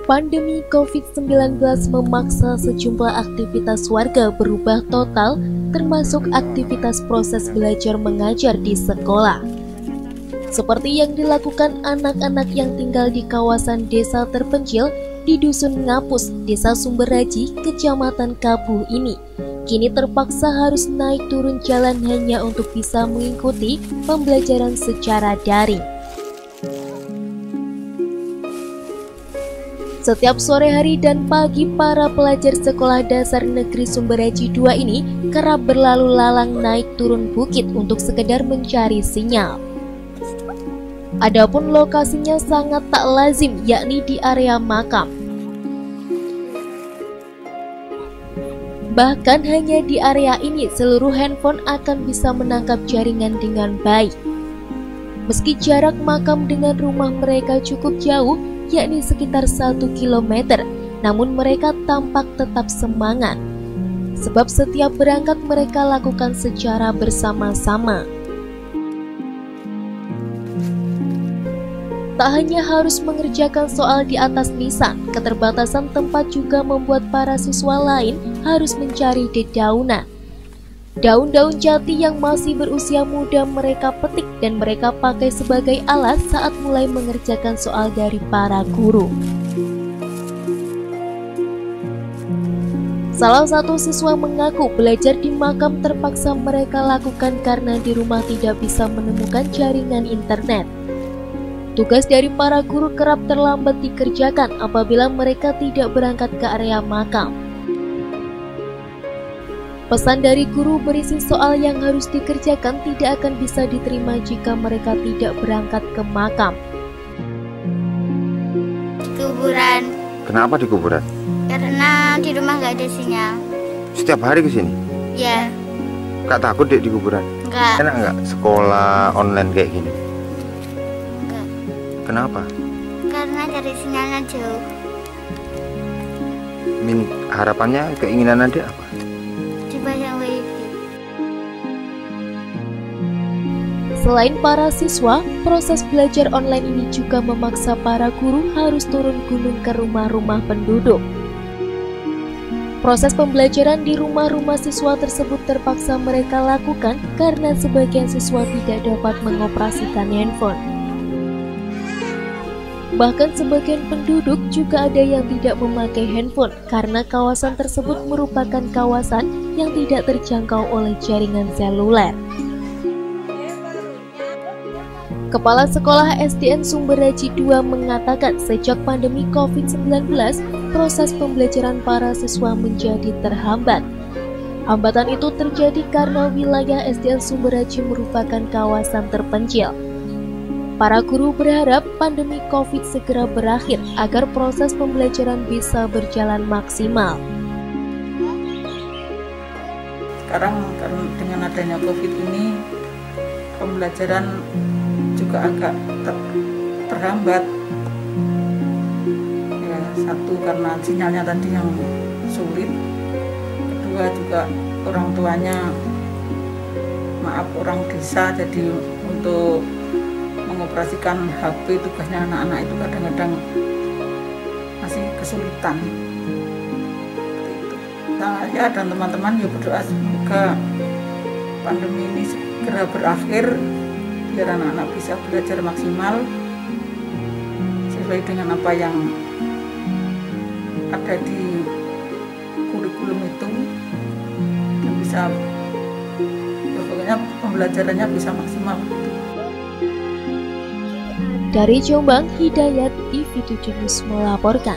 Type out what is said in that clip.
Pandemi COVID-19 memaksa sejumlah aktivitas warga berubah total, termasuk aktivitas proses belajar mengajar di sekolah. Seperti yang dilakukan anak-anak yang tinggal di kawasan desa terpencil di Dusun Ngapus, Desa Sumberaji, Kecamatan Kapuh ini, kini terpaksa harus naik turun jalan hanya untuk bisa mengikuti pembelajaran secara daring. Setiap sore hari dan pagi, para pelajar Sekolah Dasar Negeri Sumberaji 2 ini kerap berlalu lalang naik turun bukit untuk sekedar mencari sinyal. Adapun lokasinya sangat tak lazim, yakni di area makam. Bahkan hanya di area ini seluruh handphone akan bisa menangkap jaringan dengan baik. Meski jarak makam dengan rumah mereka cukup jauh, yakni sekitar 1 km, namun mereka tampak tetap semangat. Sebab setiap berangkat mereka lakukan secara bersama-sama. Tak hanya harus mengerjakan soal di atas nisan, keterbatasan tempat juga membuat para siswa lain harus mencari dedaunan. Daun-daun jati yang masih berusia muda mereka petik dan mereka pakai sebagai alat saat mulai mengerjakan soal dari para guru. Salah satu siswa mengaku belajar di makam terpaksa mereka lakukan karena di rumah tidak bisa menemukan jaringan internet. Tugas dari para guru kerap terlambat dikerjakan apabila mereka tidak berangkat ke area makam. Pesan dari guru berisi soal yang harus dikerjakan tidak akan bisa diterima jika mereka tidak berangkat ke makam. Kuburan. Kenapa di kuburan? Karena di rumah nggak ada sinyal. Setiap hari ke sini? Ya. Kak takut deh di kuburan? Enggak. Enak nggak sekolah online kayak gini? Enggak. Kenapa? Karena cari sinyalnya jauh. Harapannya, keinginan adik apa? Dipasang wifi. Selain para siswa, proses belajar online ini juga memaksa para guru harus turun gunung ke rumah-rumah penduduk. Proses pembelajaran di rumah-rumah siswa tersebut terpaksa mereka lakukan karena sebagian siswa tidak dapat mengoperasikan handphone. Bahkan sebagian penduduk juga ada yang tidak memakai handphone karena kawasan tersebut merupakan kawasan yang tidak terjangkau oleh jaringan seluler. Kepala Sekolah SDN Sumberaji 2 mengatakan sejak pandemi COVID-19, proses pembelajaran para siswa menjadi terhambat. Hambatan itu terjadi karena wilayah SDN Sumberaji merupakan kawasan terpencil. Para guru berharap pandemi COVID segera berakhir agar proses pembelajaran bisa berjalan maksimal. Sekarang dengan adanya COVID ini, pembelajaran juga agak terhambat. Ya, satu karena sinyalnya tadi yang sulit, kedua juga orang tuanya, orang desa, jadi untuk mengoperasikan HP tugasnya anak-anak itu kadang-kadang masih kesulitan. Saya dan teman-teman berdoa semoga pandemi ini segera berakhir biar anak-anak bisa belajar maksimal sesuai dengan apa yang ada di kurikulum itu dan bisa pokoknya pembelajarannya bisa maksimal. Dari Jombang, Hidayat, TV7 News melaporkan.